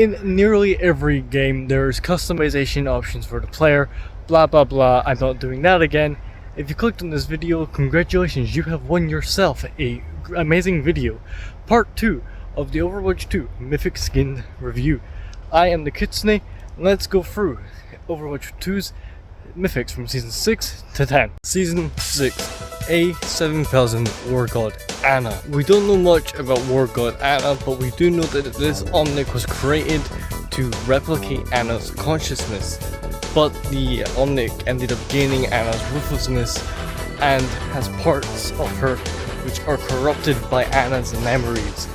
In nearly every game, there's customization options for the player, blah blah blah. I'm not doing that again. If you clicked on this video, congratulations, you have won yourself a amazing video. Part 2 of the Overwatch 2 Mythic skin review. I am the Kitsune. Let's go through Overwatch 2's Mythics from Season 6 to 10. Season 6, A7000 Wargod Ana. We don't know much about Wargod Ana, but we do know that this Omnic was created to replicate Ana's consciousness. But the Omnic ended up gaining Ana's ruthlessness and has parts of her which are corrupted by Ana's memories.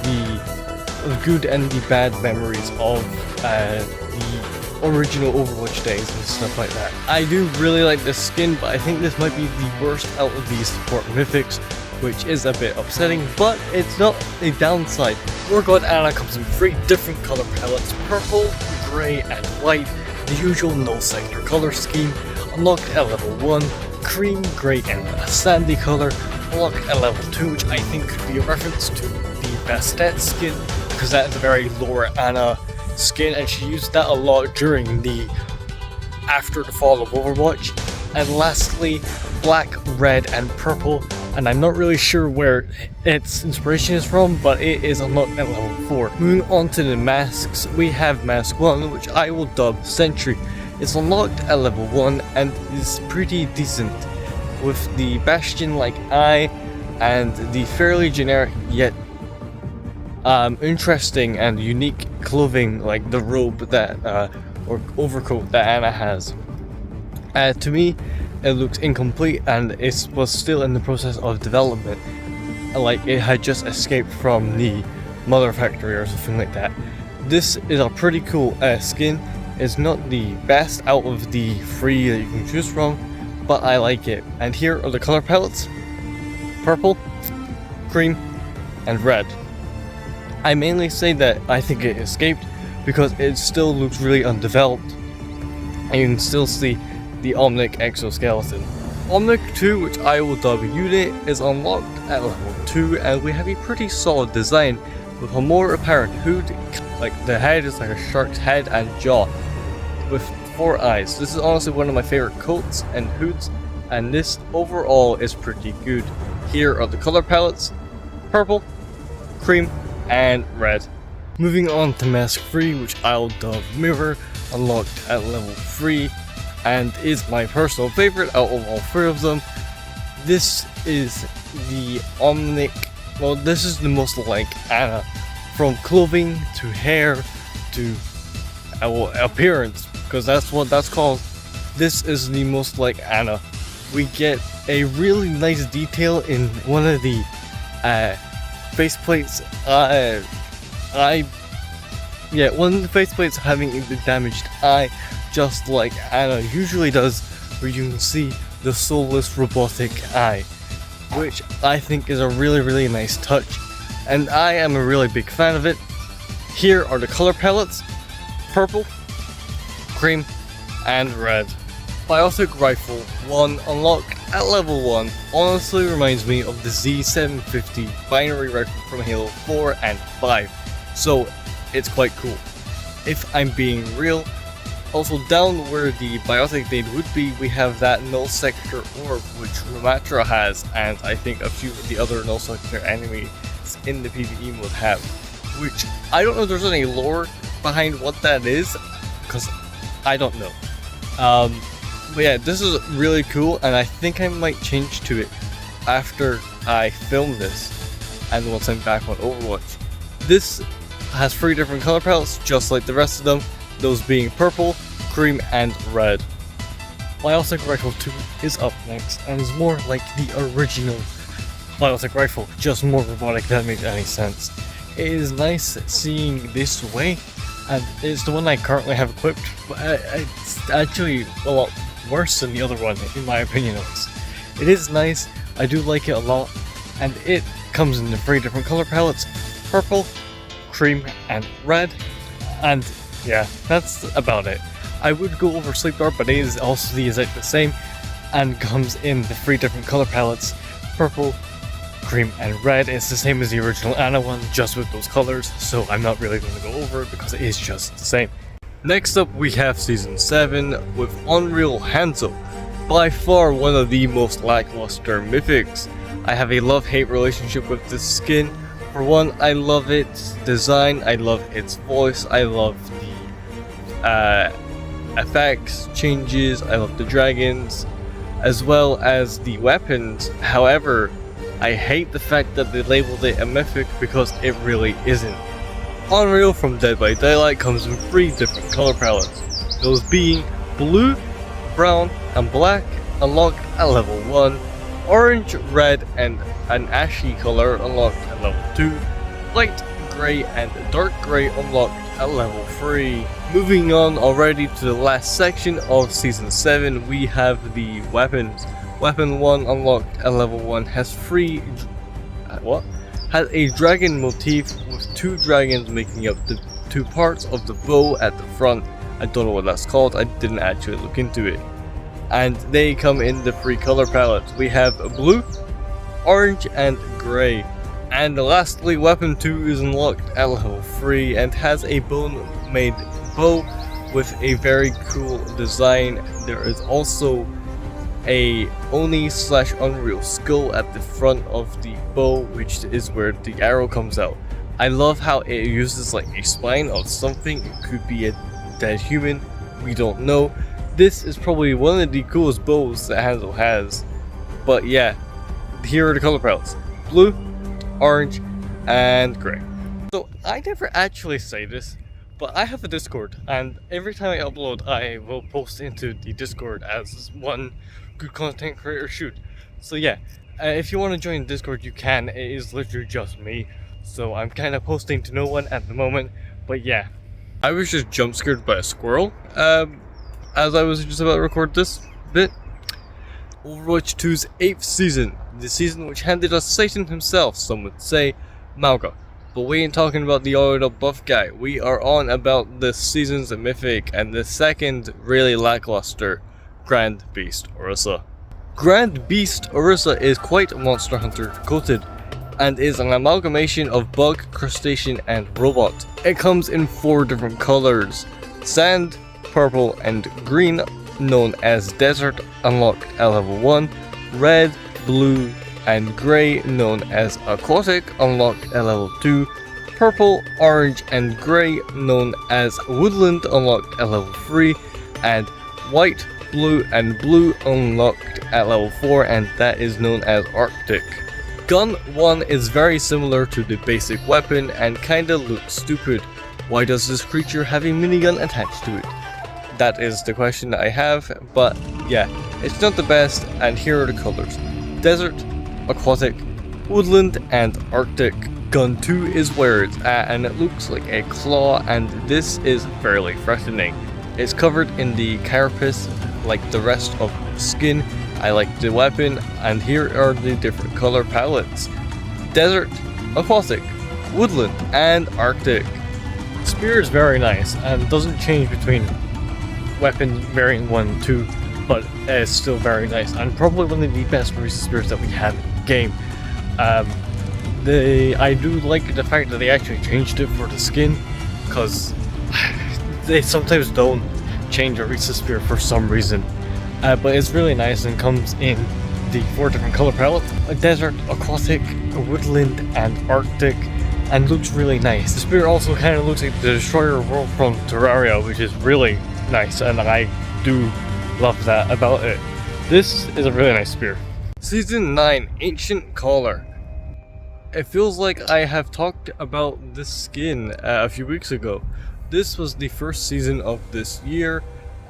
The good and the bad memories of the original Overwatch days and stuff like that. I do really like this skin, but I think this might be the worst out of these support Mythics, which is a bit upsetting, but it's not a downside. Wargod Ana comes in 3 different color palettes: purple, grey and white, the usual null sector color scheme, unlocked at level 1, cream, grey and a sandy color, unlocked at level 2, which I think could be a reference to the Bastet skin, because that is a very lore Ana skin, and she used that a lot during after the fall of Overwatch. And lastly, black, red and purple, and I'm not really sure where its inspiration is from, but it is unlocked at level 4. Moving on to the masks, we have mask 1, which I will dub Sentry. It's unlocked at level 1 and is pretty decent, with the bastion-like eye and the fairly generic yet interesting and unique clothing, like the robe that or overcoat that Ana has. To me, it looks incomplete and it was still in the process of development, like it had just escaped from the mother factory or something like that. This is a pretty cool skin. It's not the best out of the 3 that you can choose from, but I like it. And here are the color palettes: purple, cream and red. I mainly say that I think it escaped because it still looks really undeveloped, and you can still see the Omnic exoskeleton. Omnic 2, which I will dub Unit, is unlocked at level 2, and we have a pretty solid design with a more apparent hood. Like the head is like a shark's head and jaw with 4 eyes. This is honestly one of my favorite coats and hoods, and this overall is pretty good. Here are the color palettes: purple, cream and red. Moving on to mask 3, which I'll dub Mirror, unlocked at level 3, and is my personal favorite out of all 3 of them. This is the Omnic, well, this is the most like Ana, from clothing to hair to appearance, because that's what that's called. This is the most like Ana. We get a really nice detail in one of the faceplates. One of the faceplates having a damaged eye, just like Ana usually does, where you can see the soulless robotic eye, which I think is a really nice touch, and I am a really big fan of it. Here are the color palettes: purple, cream and red. Biotic Rifle 1, unlocked at level 1, honestly reminds me of the Z750 binary rifle from Halo 4 and 5, so it's quite cool, if I'm being real. Also, down where the Biotic blade would be, we have that null sector orb which Ramatra has, and I think a few of the other null sector enemies in the PvE would have, which I don't know if there's any lore behind what that is, because I don't know. But yeah, this is really cool, and I think I might change to it after I film this and once I'm back on Overwatch. This has 3 different color palettes, just like the rest of them, those being purple, cream and red. Biotic Rifle 2 is up next, and is more like the original Biotic Rifle, just more robotic, if that makes any sense. It is nice seeing this way, and it's the one I currently have equipped, but it's actually a lot worse than the other one, in my opinion at least. It is nice, I do like it a lot, and it comes in the 3 different color palettes: purple, cream and red. And yeah, that's about it. I would go over Sleep Dart, but it is also the exact same, and comes in the 3 different color palettes: purple, cream and red. It's the same as the original Anna one, just with those colors, so I'm not really going to go over it because it is just the same. Next up we have Season 7 with Onryo Hanzo, by far one of the most lackluster mythics. I have a love-hate relationship with this skin. For one, I love its design, I love its voice, I love the effects, changes, I love the dragons, as well as the weapons. However, I hate the fact that they labeled it a mythic because it really isn't. Onryo from Dead by Daylight comes in 3 different color palettes, those being blue, brown, and black unlocked at level 1, orange, red, and an ashy color unlocked at level 2, light grey and dark grey unlocked at level 3. Moving on already to the last section of Season 7, we have the weapons. Weapon 1 unlocked at level 1 has has a dragon motif with 2 dragons making up the 2 parts of the bow at the front. I don't know what that's called, I didn't actually look into it. And they come in the 3 color palettes. We have blue, orange, and grey. And lastly, weapon 2 is unlocked at level 3 and has a bone-made bow with a very cool design. There is also a Oni/Unreal skull at the front of the bow, which is where the arrow comes out. I love how it uses like a spine of something. It could be a dead human, we don't know. This is probably one of the coolest bows that Hanzo has. But yeah, here are the color palettes: blue, orange, and grey. So I never actually say this, but I have a Discord, and every time I upload I will post into the Discord as one good content creator should. So yeah, if you want to join Discord you can. It is literally just me, so I'm kind of posting to no one at the moment. But yeah, I was just jump scared by a squirrel as I was just about to record this bit. Overwatch 2's 8th season, the season which handed us Satan himself, some would say, Malga. But we ain't talking about the oiled up buff guy, we are on about this season's mythic and the second really lackluster Grand Beast Orisa. Grand Beast Orisa is quite Monster Hunter coated and is an amalgamation of bug, crustacean, and robot. It comes in 4 different colors: sand, purple, and green, known as desert, unlocked at level 1, red, blue, and grey, known as aquatic, unlocked at level 2, purple, orange, and grey, known as woodland, unlocked at level 3, and white, blue, and blue, unlocked at level 4, and that is known as Arctic. Gun 1 is very similar to the basic weapon and kinda looks stupid. Why does this creature have a minigun attached to it? That is the question that I have, but yeah, it's not the best, and here are the colors: desert, aquatic, woodland, and Arctic. Gun 2 is where it's at, and it looks like a claw, and this is fairly threatening. It's covered in the carapace like the rest of the skin. I like the weapon, and here are the different color palettes: desert, aquatic, woodland, and Arctic. Spear is very nice and doesn't change between weapon variant 1 and 2, but it's still very nice and probably one of the best Orisa spears that we have in the game. I do like the fact that they actually changed it for the skin, because they sometimes don't change Orisa spear for some reason. But it's really nice and comes in the 4 different color palettes: desert, aquatic, woodland, and Arctic, and looks really nice. The spear also kind of looks like the Destroyer World from Terraria, which is really nice, and I do love that about it. This is a really nice spear. Season 9, Ancient Collar. It feels like I have talked about this skin a few weeks ago. This was the first season of this year,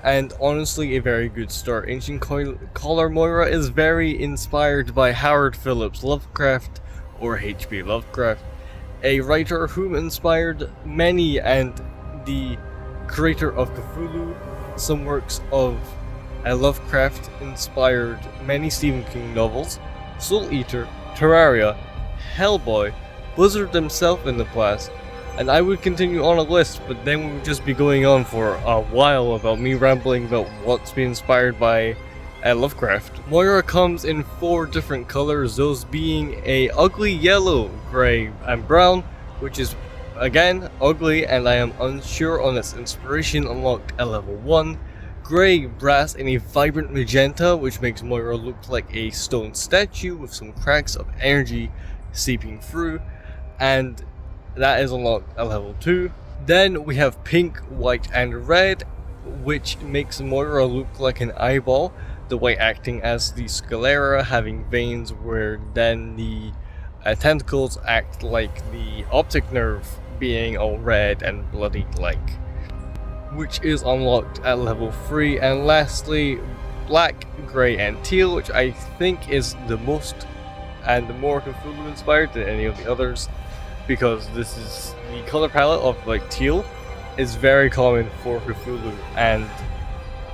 and honestly a very good start. Ancient Collar Moira is very inspired by Howard Phillips Lovecraft, or H.P. Lovecraft, a writer whom inspired many, and the creator of Cthulhu. Some works of Lovecraft inspired many Stephen King novels: Soul Eater, Terraria, Hellboy, Blizzard himself in the past, and I would continue on a list, but then we would just be going on for a while about me rambling about what's been inspired by Lovecraft. Moira comes in 4 different colors, those being a ugly yellow, grey, and brown, which is again ugly, and I am unsure on its inspiration, unlocked at level 1. Grey, brass, and a vibrant magenta, which makes Moira look like a stone statue with some cracks of energy seeping through, and that is unlocked at level 2. Then we have pink, white, and red, which makes Moira look like an eyeball, the white acting as the sclera, having veins where then the tentacles act like the optic nerve, being all red and bloody like, which is unlocked at level 3. And lastly, black, grey, and teal, which I think is the most and the more Cthulhu inspired than any of the others, because this is the color palette of like teal is very common for Cthulhu and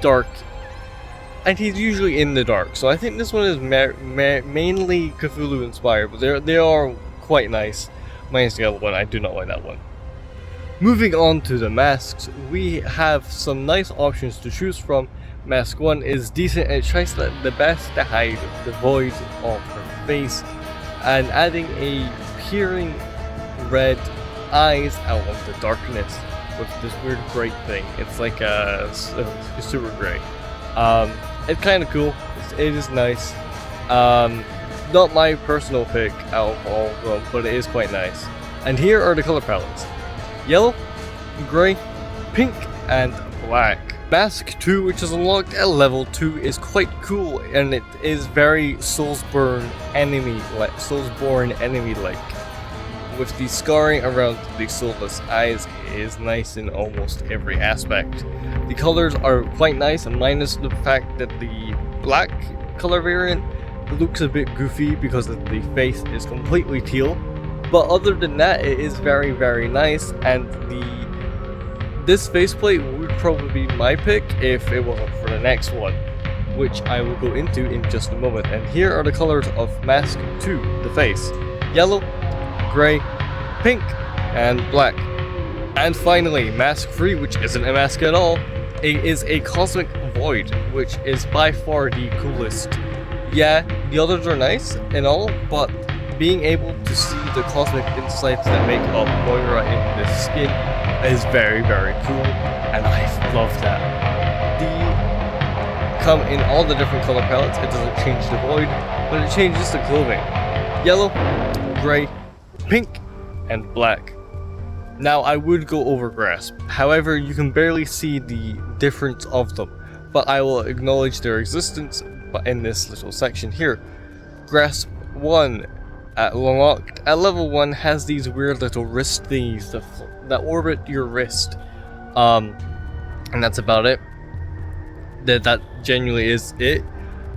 dark, and he's usually in the dark, so I think this one is mainly Cthulhu inspired, but they are quite nice, minus the other one. I do not like that one. Moving on to the masks, we have some nice options to choose from. Mask 1 is decent, it tries the best to hide the void of her face, and adding a peering red eyes out of the darkness with this weird bright thing. It's like a super gray. It's kind of cool. It is nice. Not my personal pick out of all of them, but it is quite nice. And here are the color palettes: yellow, grey, pink, and black. Mask 2, which is unlocked at level 2, is quite cool, and it is very Soulsborne enemy-like, with the scarring around the soulless eyes. Is nice in almost every aspect. The colors are quite nice, and minus the fact that the black color variant looks a bit goofy because the face is completely teal. But other than that, it is very, very nice, and this faceplate would probably be my pick if it wasn't for the next one, which I will go into in just a moment. And here are the colors of Mask 2, the face: yellow, grey, pink, and black. And finally, Mask 3, which isn't a mask at all. It is a cosmic void, which is by far the coolest. Yeah, the others are nice and all, but being able to see the cosmic insights that make up Moira in this skin is very, very cool, and I love that. They come in all the different color palettes. It doesn't change the void, but it changes the clothing: yellow, grey, pink, and black. Now, I would go over Grasp, however you can barely see the difference of them, but I will acknowledge their existence in this little section here. Grasp 1, unlocked at level 1, has these weird little wrist thingies that orbit your wrist, and that's about it. That genuinely is it.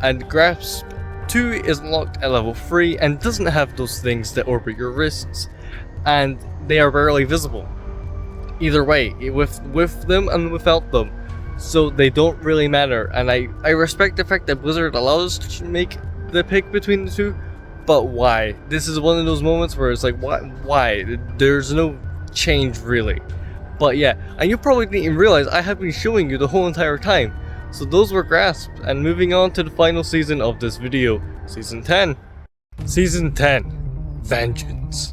And Grasp 2 is unlocked at level 3 and doesn't have those things that orbit your wrists, and they are barely visible. Either way, with them and without them, so they don't really matter. And I respect the fact that Blizzard allows us to make the pick between the two, but why? This is one of those moments where it's like, why? There's no change really. But yeah, and you probably didn't even realize I have been showing you the whole entire time. So those were Grasp, and moving on to the final season of this video, Season 10. Season 10, Vengeance.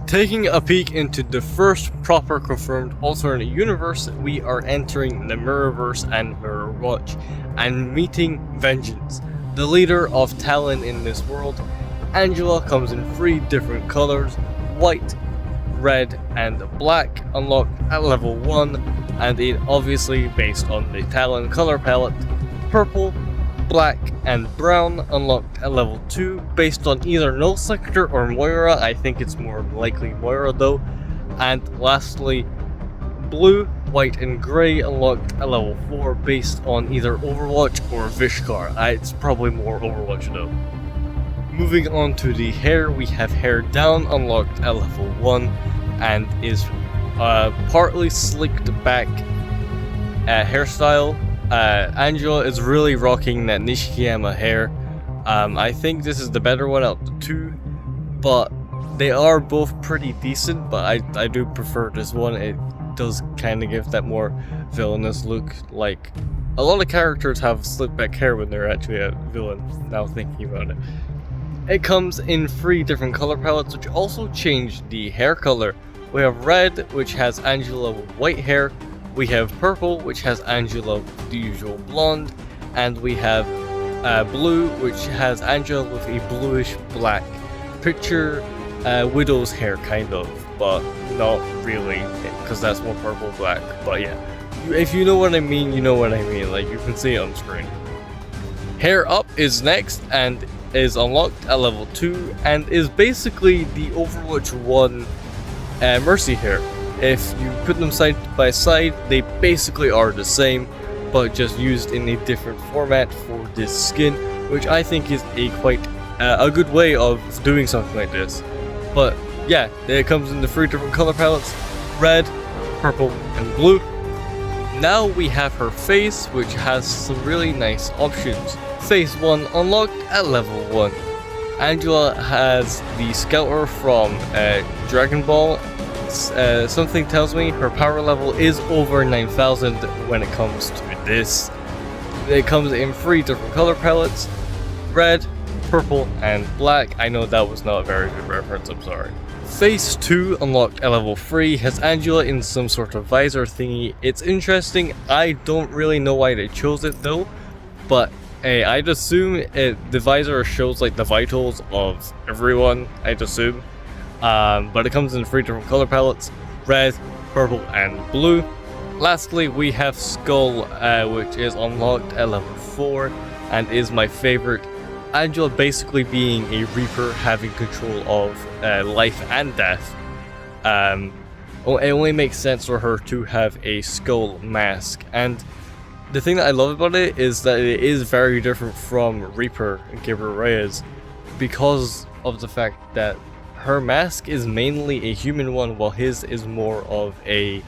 Taking a peek into the first proper confirmed alternate universe, we are entering the Mirrorverse and Mirror Watch, and meeting Vengeance, the leader of Talon in this world. Angela comes in 3 different colors: white, red, and black, unlocked at level 1, and it obviously based on the Talon color palette. Purple, black, and brown, unlocked at level 2, based on either Null Sector or Moira. I think it's more likely Moira though. And lastly, blue, white, and grey, unlocked at level 4, based on either Overwatch or Vishkar. It's probably more Overwatch though. Moving on to the hair, we have hair down, unlocked at level 1, and is partly slicked back hairstyle. Angela is really rocking that Nishikiyama hair. I think this is the better one out of the 2, but they are both pretty decent, but I do prefer this one. It does kind of give that more villainous look, like A lot of characters have slicked back hair when they're actually a villain, now thinking about it. It comes in 3 different color palettes, which also change the hair color. We have red, which has Angela with white hair. We have purple, which has Angela with the usual blonde. And we have blue, which has Angela with a bluish black. Picture Widow's hair, kind of, but not really, because that's more purple black. But yeah, if you know what I mean, you know what I mean. Like, you can see it on screen. Hair Up is next and is unlocked at level 2 and is basically the Overwatch 1 Mercy hair. If you put them side by side, they basically are the same, but just used in a different format for this skin, which I think is a quite a good way of doing something like this. But yeah, it comes in the 3 different color palettes: red, purple, and blue. Now we have her face, which has some really nice options. Phase 1 unlocked at level 1. Angela has the Scouter from Dragon Ball. Something tells me her power level is over 9,000 when it comes to this. It comes in 3 different color palettes: red, purple, and black. I know that was not a very good reference, I'm sorry. Phase 2 unlocked at level 3 has Angela in some sort of visor thingy. It's interesting. I don't really know why they chose it though, but hey, I'd assume the visor shows like the vitals of everyone, I'd assume. But it comes in 3 different color palettes: red, purple, and blue. Lastly, we have Skull, which is unlocked at level 4 and is my favorite. Angela basically being a Reaper, having control of life and death. It only makes sense for her to have a skull mask, and the thing that I love about it is that it is very different from Reaper and Gabriel Reyes, because of the fact that her mask is mainly a human one, while his is more of a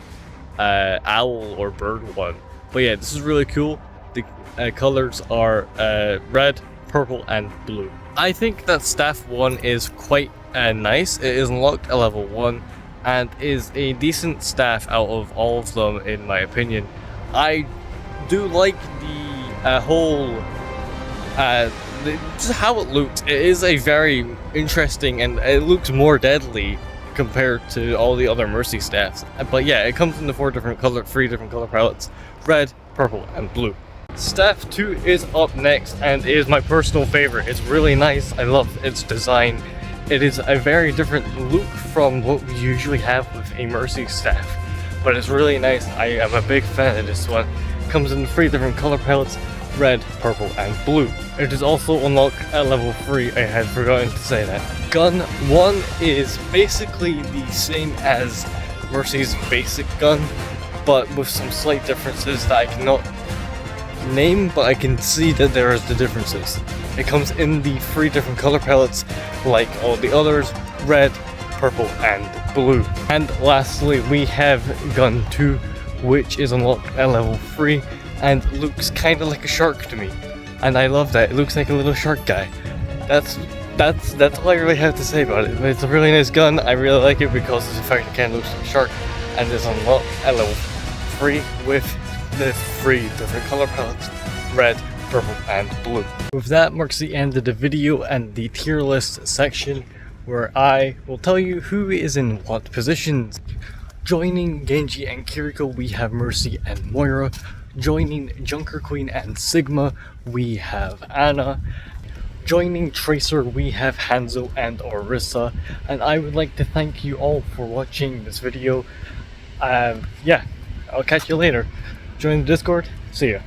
owl or bird one. But yeah, this is really cool. The colors are red, purple, and blue. I think that Staff 1 is quite nice. It is unlocked at level 1 and is a decent staff out of all of them, in my opinion. I do like the whole just how it looks. It is a very interesting, and it looks more deadly compared to all the other Mercy staffs. But yeah, it comes in the 3 different color palettes: red, purple, and blue. Staff 2 is up next and is my personal favorite. It's really nice. I love its design. It is a very different look from what we usually have with a Mercy staff, but it's really nice. I am a big fan of this one. Comes in 3 different color palettes: red, purple, and blue. It is also unlocked at level 3, I had forgotten to say that. Gun 1 is basically the same as Mercy's basic gun, but with some slight differences that I cannot name, but I can see that there is the differences. It comes in the 3 different color palettes like all the others: red, purple, and blue. And lastly, we have Gun 2, which is unlocked at level 3 and looks kind of like a shark to me, and I love that. It looks like a little shark guy. That's all I really have to say about it. But it's a really nice gun. I really like it because of the fact it kind of looks like a shark, and is unlocked at level 3 with the 3 different color palettes: red, purple, and blue. With that marks the end of the video and the tier list section, where I will tell you who is in what positions. Joining Genji and Kiriko, we have Mercy and Moira. Joining Junker Queen and Sigma, we have Anna. Joining Tracer, we have Hanzo and Orisa. And I would like to thank you all for watching this video. Yeah, I'll catch you later. Join the Discord. See ya.